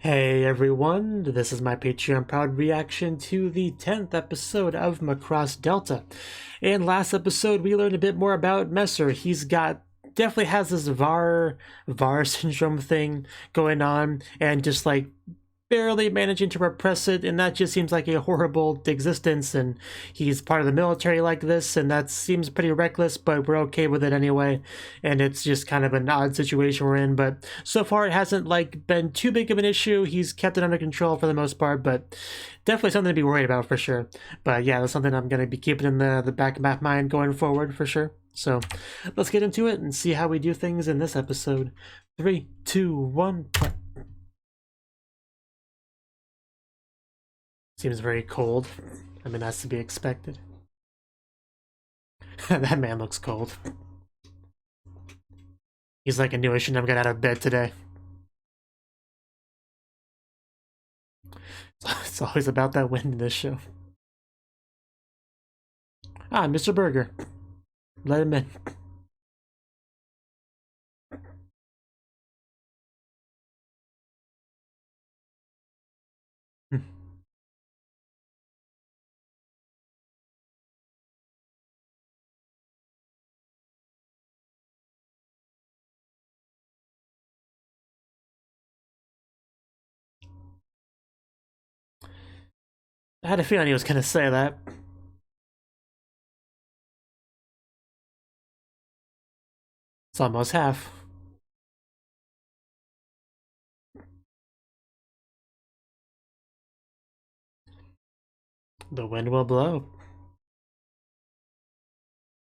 Hey everyone, this is my Patreon proud reaction to the 10th episode of Macross Delta. In last episode, we learned a bit more about Messer. He's definitely has this VAR syndrome thing going on, and just like barely managing to repress it, and that just seems like a horrible existence. And he's part of the military like this, and that seems pretty reckless, but we're okay with it anyway. And it's just kind of an odd situation we're in, but so far it hasn't like been too big of an issue. He's kept it under control for the most part, but definitely something to be worried about for sure. But yeah, that's something I'm going to be keeping in the back of my mind going forward for sure. So let's get into it and see how we do things in this episode. 3, 2, 1, play. Seems very cold. I mean, that's to be expected. That man looks cold. He's like, I knew I shouldn't have got out of bed today. It's always about that wind in this show. Ah, Mr. Burger. Let him in. I had a feeling he was going to say that. It's almost half. The wind will blow.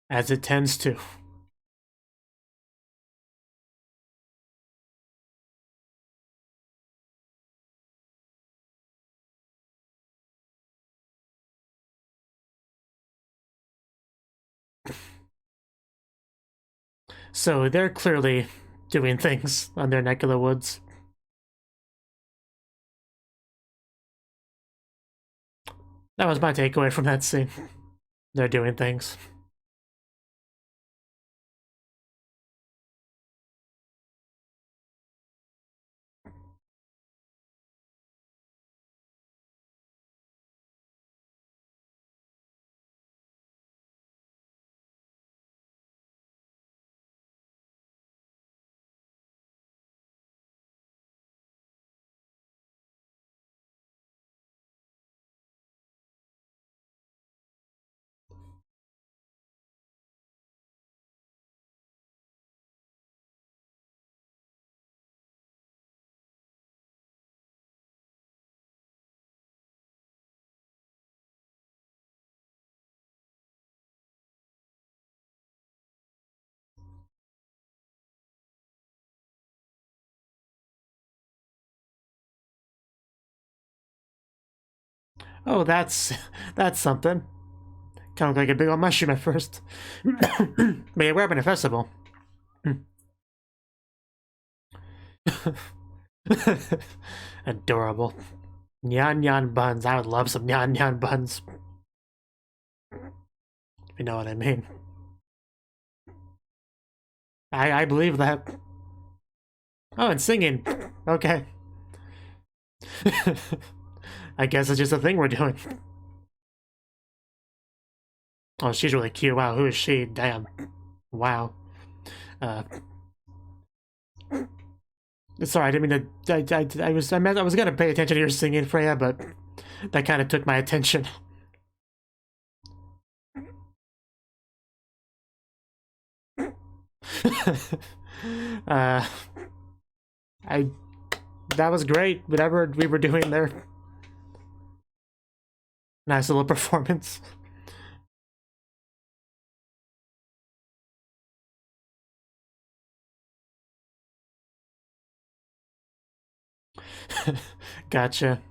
As it tends to. So they're clearly doing things on their neck of the woods. That was my takeaway from that scene. They're doing things. Oh, that's something. Kind of like a big old mushroom at first. But yeah, we're having a festival. Adorable. Nyan Nyan buns. I would love some Nyan Nyan buns. If you know what I mean. I believe that. Oh, and singing. Okay. I guess it's just a thing we're doing. Oh, she's really cute. Wow, who is she? Damn. Wow. Sorry, I didn't mean to. I was gonna pay attention to your singing, Freya, but that kind of took my attention. That was great. Whatever we were doing there. Nice little performance. Gotcha.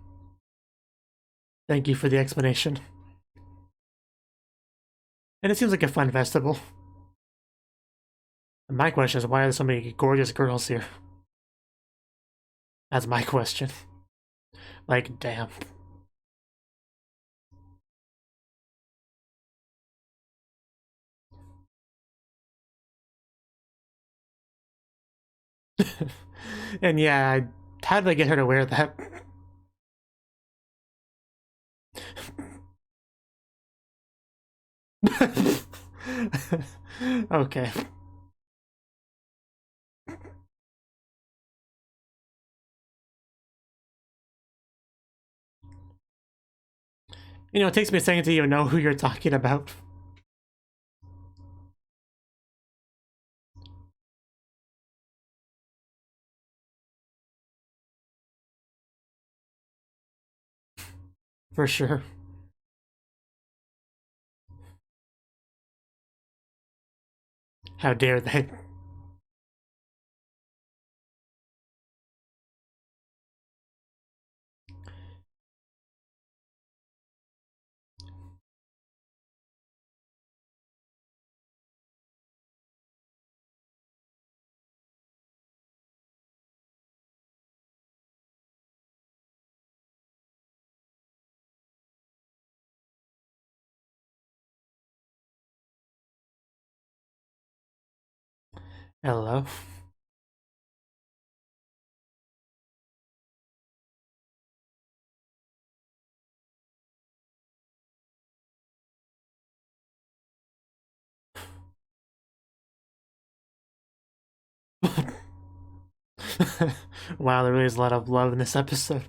Thank you for the explanation. And it seems like a fun festival. My question is, why are there so many gorgeous girls here? That's my question. Like, damn. And yeah, How did I get her to wear that? Okay. You know, it takes me a second to even know who you're talking about. For sure. How dare they? Hello. Wow, there really is a lot of love in this episode.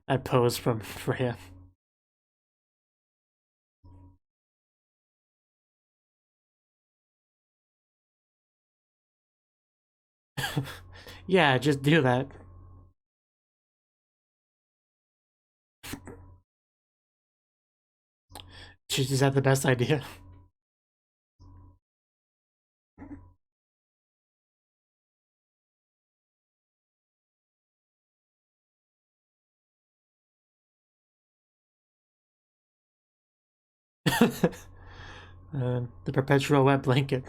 I pose for him. Yeah, just do that. Is that the best idea? The perpetual wet blanket.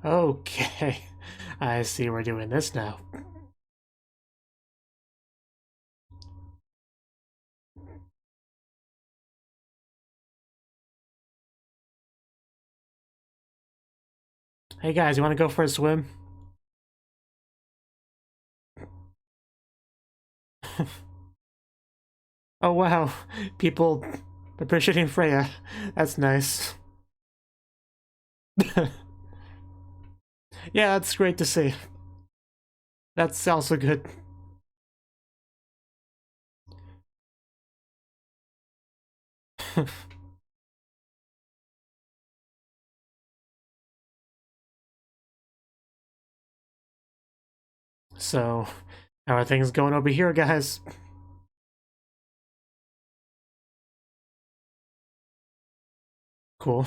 Okay, I see we're doing this now. Hey guys, you want to go for a swim? Oh wow, people appreciating Freya. That's nice. Yeah, that's great to see. That's also good. So, how are things going over here, guys? Cool.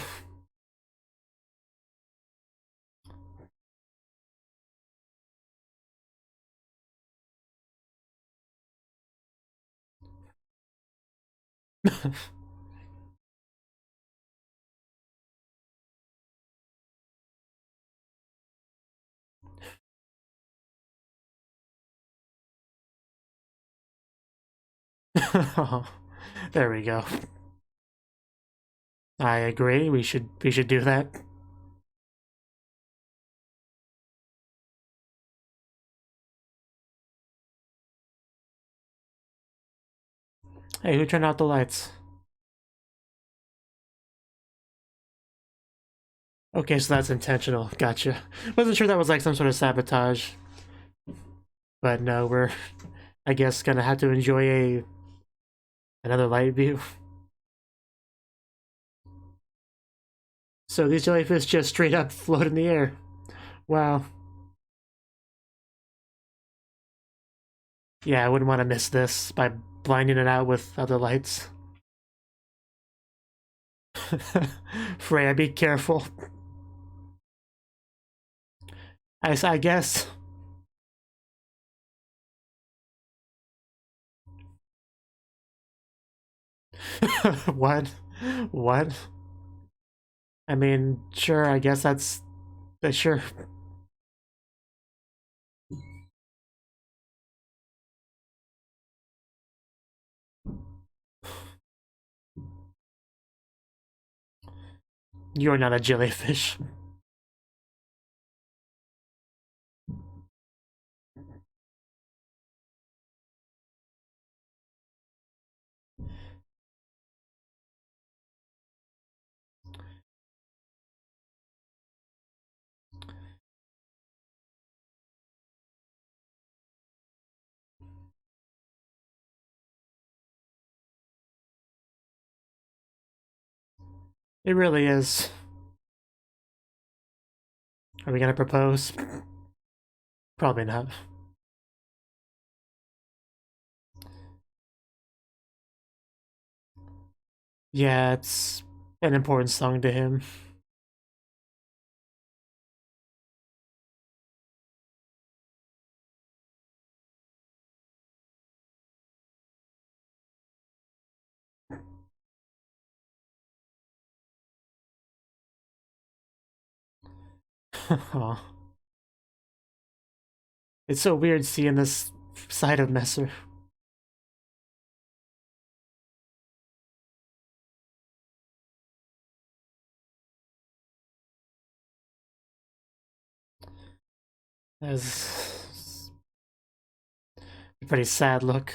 There we go. I agree. We should do that. Hey, who turned out the lights? Okay, so that's intentional. Gotcha. Wasn't sure that was like some sort of sabotage. But no, we're, I guess, gonna have to enjoy another light view. So these jellyfish just straight up float in the air. Wow. Yeah, I wouldn't want to miss this by blinding it out with other lights. Freya, be careful. I guess. What? What? I mean, sure, I guess that's... Sure. You're not a jellyfish. It really is. Are we gonna propose? Probably not. Yeah, it's an important song to him. Aw. It's so weird seeing this side of Messer. That's a pretty sad look.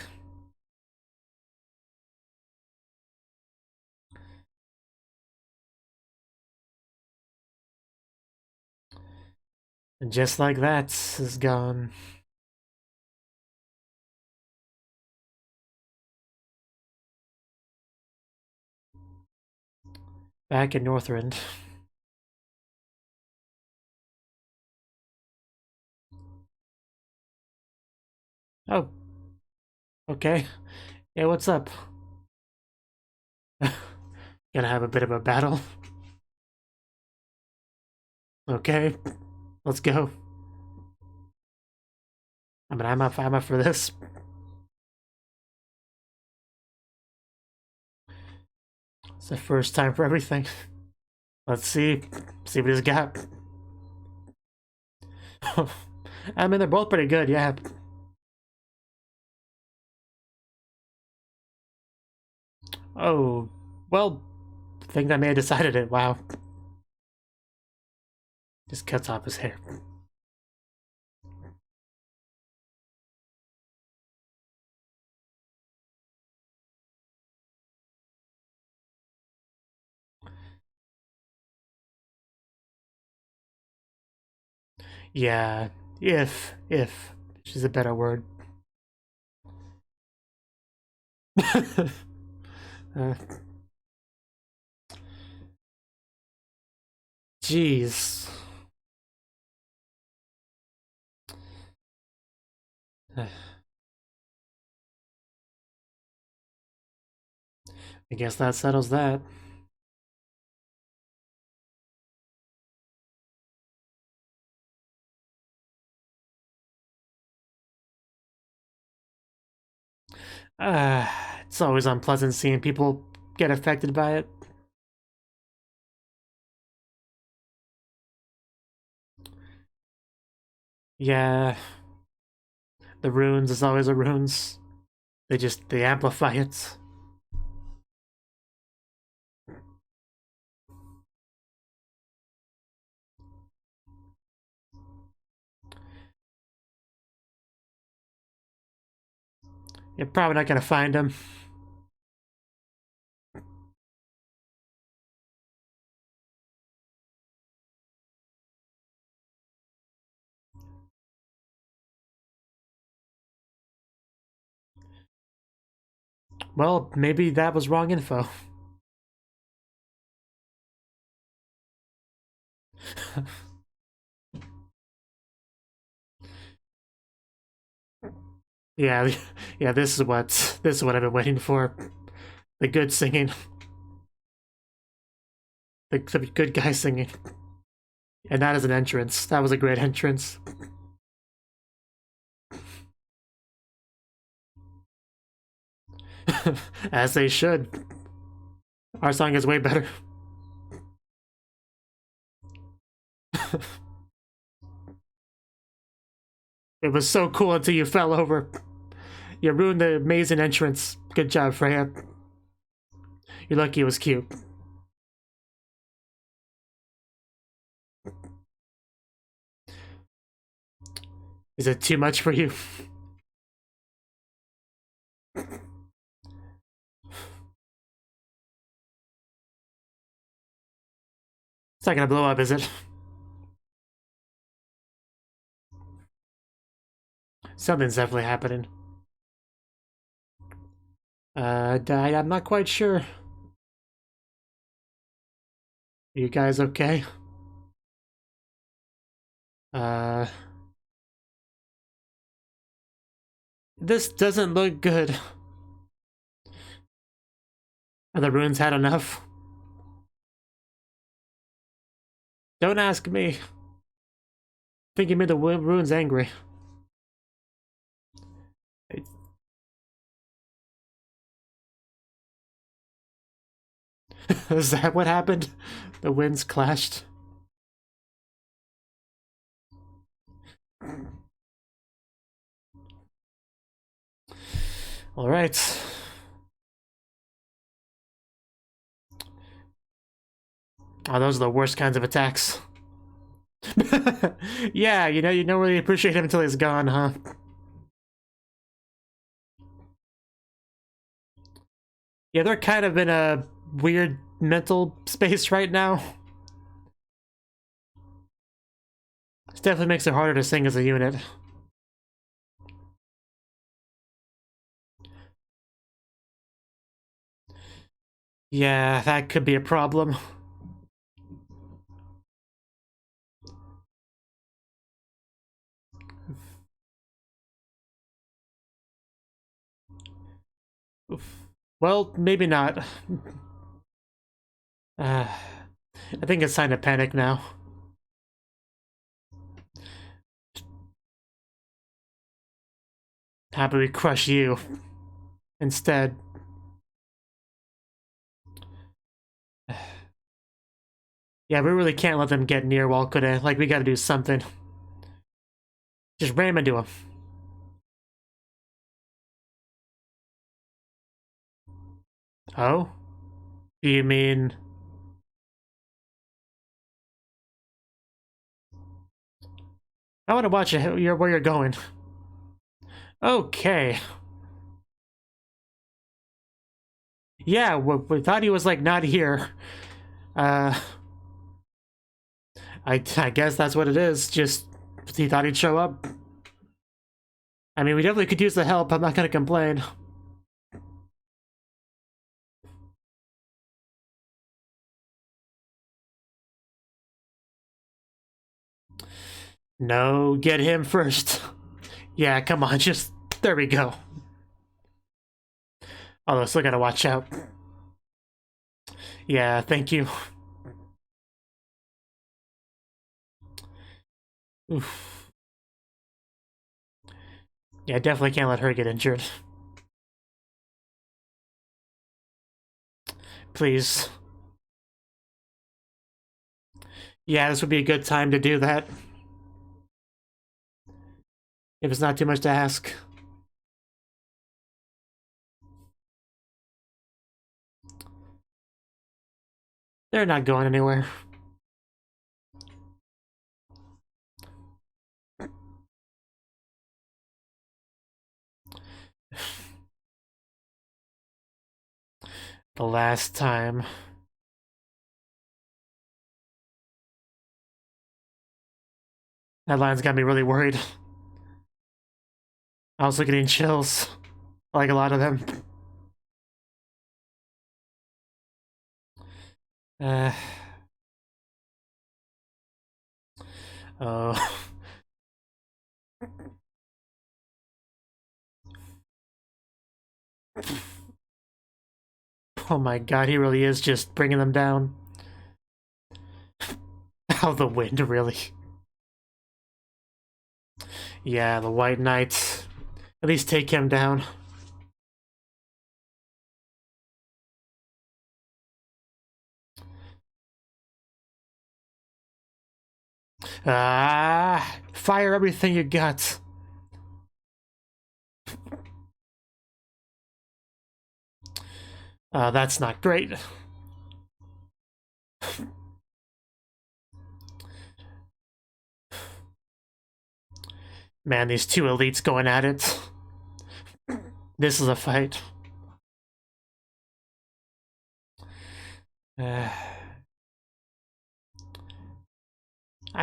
And just like that, is gone. Back in Northrend. Oh. Okay. Yeah, what's up? Gonna have a bit of a battle. Okay. Let's go. I mean, I'm up for this. It's the first time for everything. Let's see what he's got. I mean, they're both pretty good, yeah. Oh, well, I think that may have decided it. Wow. Just cuts off his hair. Yeah, if she's a better word. uh, Jeez. I guess that settles that. Uh, it's always unpleasant seeing people get affected by it. Yeah, the runes is always a runes. They amplify it. You're probably not gonna find him. Well, maybe that was wrong info. Yeah, yeah, this is what I've been waiting for. The good singing. The good guy singing. And that is an entrance. That was a great entrance. As they should. Our song is way better. It was so cool until you fell over. You ruined the amazing entrance. Good job, Freya. You're lucky it was cute. Is it too much for you? It's not gonna blow up, is it? Something's definitely happening. I'm not quite sure. Are you guys okay? This doesn't look good. Are the runes had enough? Don't ask me. I think you made the runes angry. Is that what happened? The winds clashed? Alright. Oh, those are the worst kinds of attacks. Yeah, you don't really appreciate him until he's gone, huh? Yeah, they're kind of in a weird mental space right now. This definitely makes it harder to sing as a unit. Yeah, that could be a problem. Well, maybe not. I think it's time to panic now. How about we crush you instead? Yeah, we really can't let them get near Walkuda. Like, we gotta do something. Just ram into him. Oh? You mean... I want to watch where you're going. Okay. Yeah, we thought he was, like, not here. I guess that's what it is. Just, he thought he'd show up. I mean, we definitely could use the help. I'm not gonna complain. No, get him first. Yeah, come on, just... There we go. Although, still gotta watch out. Yeah, thank you. Oof. Yeah, definitely can't let her get injured. Please. Yeah, this would be a good time to do that. If it's not too much to ask. They're not going anywhere. The last time. That line's got me really worried. I was getting chills. Like a lot of them. Oh. Oh my god, he really is just bringing them down. How the wind, really. Yeah, the White Knight. At least take him down. Ah, fire everything you got. That's not great. Man, these two elites going at it. This is a fight. I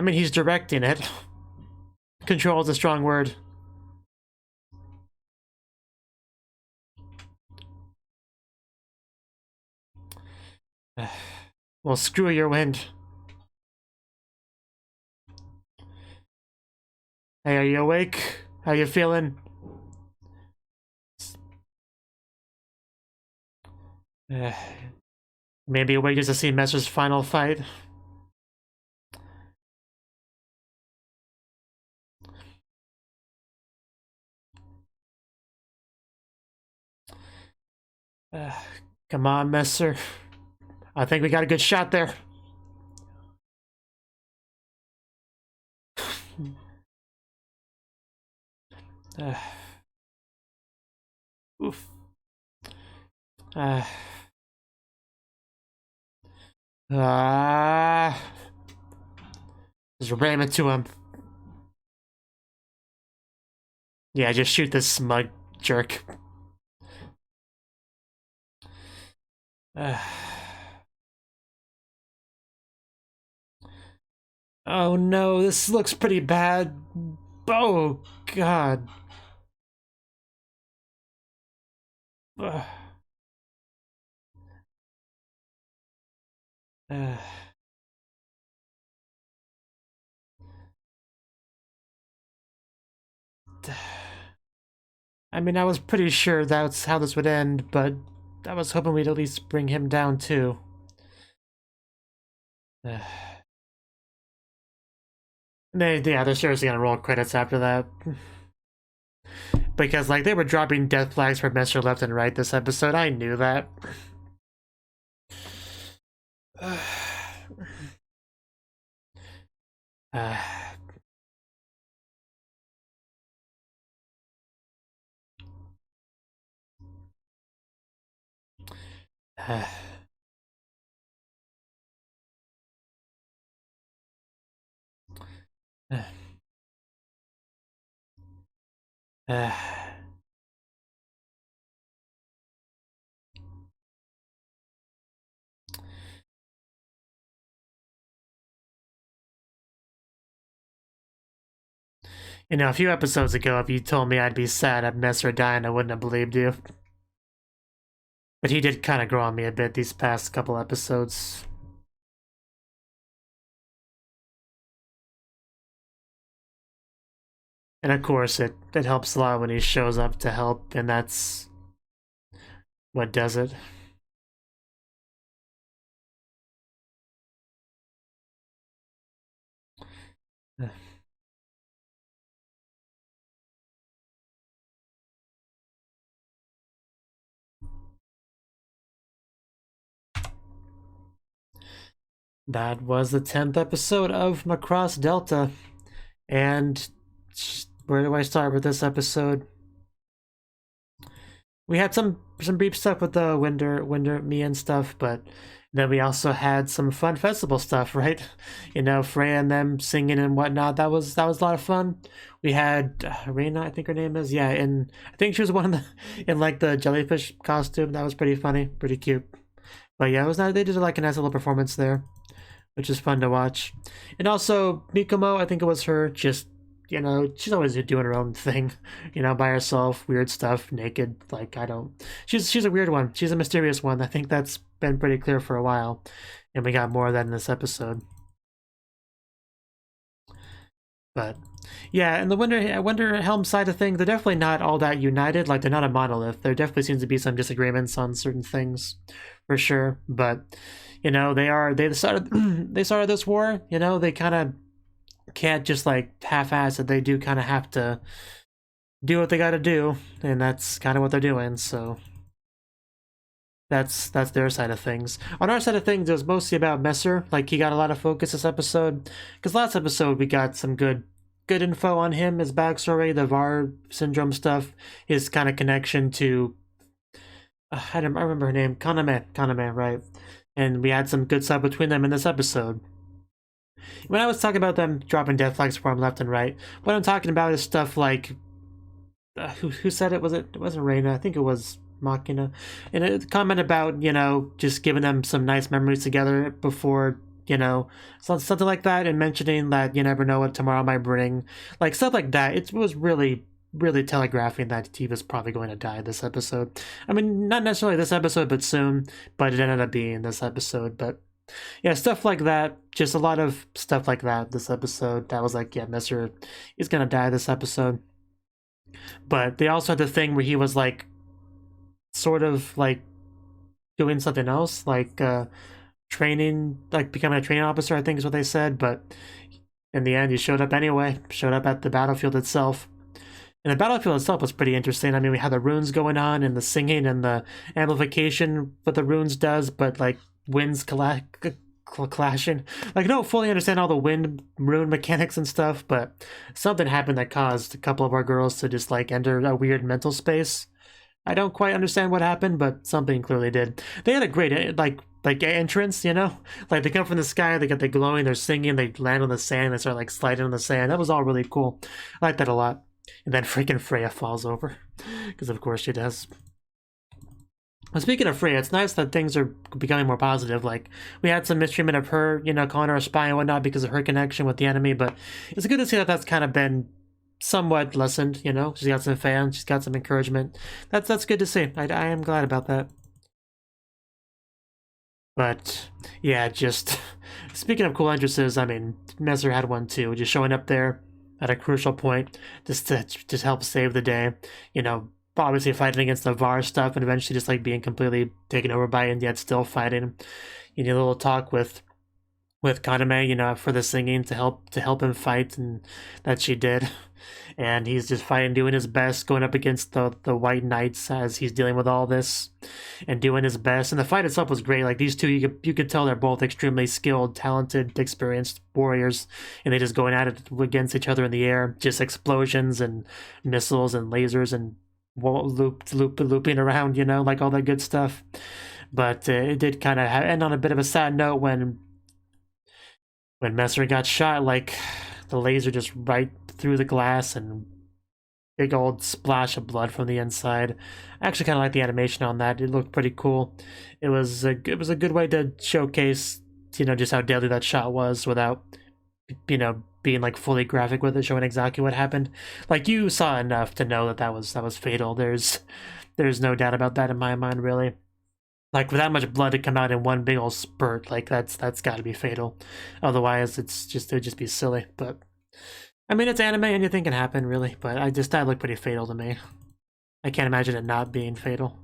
mean, he's directing it. Control is a strong word. Well, screw your wind. Hey, are you awake? How you feeling? Maybe awake just to see Messer's final fight. Come on, Messer. I think we got a good shot there. Oof. Just ram it to him. Yeah, just shoot this smug jerk. Oh no, this looks pretty bad. Oh god. I mean, I was pretty sure that's how this would end, but I was hoping we'd at least bring him down too. Yeah, they're seriously gonna roll credits after that. Because, like, they were dropping death flags for Messer left and right this episode. I knew that. You know, a few episodes ago, if you told me I'd be sad at Messer dying, I wouldn't have believed you. But he did kind of grow on me a bit these past couple episodes. And of course, it helps a lot when he shows up to help, and that's what does it. That was the 10th episode of Macross Delta. And where do I start with this episode? We had some brief stuff with the Winder me and stuff, but then we also had some fun festival stuff, right? You know, Freya and them singing and whatnot. That was a lot of fun. We had Reina, I think her name is, yeah, and I think she was one of the in like the jellyfish costume. That was pretty funny, pretty cute. But yeah, it was nice. They did like a nice little performance there, which is fun to watch. And also Mikomo, I think it was her, just you know, she's always doing her own thing, you know, by herself, weird stuff, naked. Like, I don't. She's a weird one. She's a mysterious one. I think that's been pretty clear for a while, and we got more of that in this episode. But yeah, and the Winter Helm side of things, they're definitely not all that united. Like, they're not a monolith. There definitely seems to be some disagreements on certain things, for sure. But you know, they started they started this war. You know, they kind of can't just like half-ass it. They do kind of have to do what they got to do, and that's kind of what they're doing. So that's their side of things. On our side of things, it was mostly about Messer. Like, he got a lot of focus this episode, because last episode we got some good info on him, his backstory, the VAR syndrome stuff, his kind of connection to I remember her name, Kaname, right? And we had some good stuff between them in this episode. When I was talking about them dropping death flags for him left and right, what I'm talking about is stuff like who said it? It wasn't Reina, I think it was Machina, and a comment about, you know, just giving them some nice memories together before, you know, something like that, and mentioning that you never know what tomorrow might bring, like stuff like that. It was really telegraphing that he was probably going to die this episode. I mean, not necessarily this episode, but soon, but it ended up being this episode. But yeah, stuff like that, just a lot of stuff like that this episode. That was like, yeah, Messer is gonna die this episode. But they also had the thing where he was like sort of like doing something else, like training, like becoming a training officer, I think is what they said. But in the end, he showed up anyway, showed up at the battlefield itself. And the battlefield itself was pretty interesting. I mean, we had the runes going on and the singing and the amplification, what the runes does, but like winds clashing. Like, I don't fully understand all the wind rune mechanics and stuff, but something happened that caused a couple of our girls to just like enter a weird mental space. I don't quite understand what happened, but something clearly did. They had a great like entrance, you know? Like, they come from the sky, they get the glowing, they're singing, they land on the sand, they start like sliding on the sand. That was all really cool. I like that a lot. And then freaking Freya falls over, because of course she does. Well, speaking of Freya, it's nice that things are becoming more positive. Like, we had some mistreatment of her, you know, calling her a spy and whatnot because of her connection with the enemy, but it's good to see that that's kind of been somewhat lessened, you know? She's got some fans, she's got some encouragement. That's good to see. I am glad about that. But yeah, just speaking of cool entrances, I mean, Messer had one too, just showing up there at a crucial point just to help save the day. You know, obviously fighting against the VAR stuff and eventually just like being completely taken over by it, and yet still fighting. You need a little talk with Kaname, you know, for the singing to help him fight, and that she did. And he's just fighting, doing his best, going up against the White Knights as he's dealing with all this, and doing his best. And the fight itself was great. Like, these two, you could tell they're both extremely skilled, talented, experienced warriors, and they just going at it against each other in the air, just explosions and missiles and lasers and looping around, you know, like all that good stuff. But it did kind of end on a bit of a sad note when Messer got shot. Like, the laser just right through the glass and big old splash of blood from the inside. I actually kind of like the animation on that. It looked pretty cool. It was a good way to showcase, you know, just how deadly that shot was without, you know, being like fully graphic with it, showing exactly what happened. Like, you saw enough to know that was fatal. There's no doubt about that in my mind, really. Like, with that much blood to come out in one big old spurt, like that's got to be fatal. Otherwise, it would just be silly. But I mean, it's anime, anything can happen, really. But that looked pretty fatal to me. I can't imagine it not being fatal.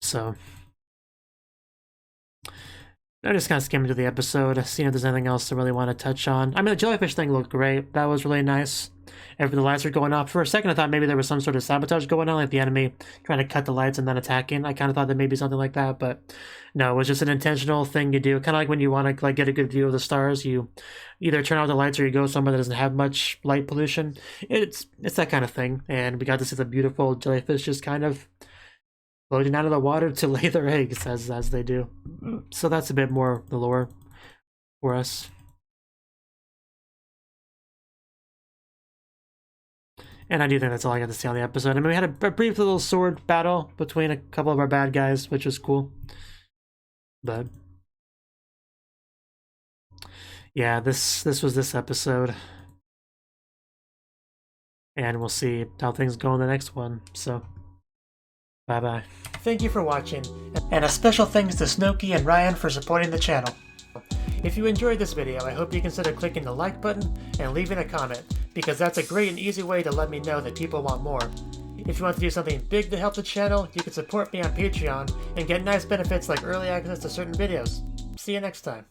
So I'm just kind of skimming through the episode, seeing if there's anything else I really want to touch on. I mean, the jellyfish thing looked great. That was really nice. After the lights were going off, for a second I thought maybe there was some sort of sabotage going on, like the enemy trying to cut the lights and then attacking. I kind of thought that maybe something like that, but no, it was just an intentional thing you do. Kind of like when you want to like get a good view of the stars, you either turn out the lights or you go somewhere that doesn't have much light pollution. It's that kind of thing, and we got to see the beautiful jellyfish just kind of floating out of the water to lay their eggs as they do. So that's a bit more the lore for us. And I do think that's all I got to say on the episode. I mean, we had a brief little sword battle between a couple of our bad guys, which was cool. But yeah, this was this episode. And we'll see how things go in the next one. So, bye-bye. Thank you for watching, and a special thanks to Cnouki and Ryan for supporting the channel. If you enjoyed this video, I hope you consider clicking the like button and leaving a comment, because that's a great and easy way to let me know that people want more. If you want to do something big to help the channel, you can support me on Patreon and get nice benefits like early access to certain videos. See you next time.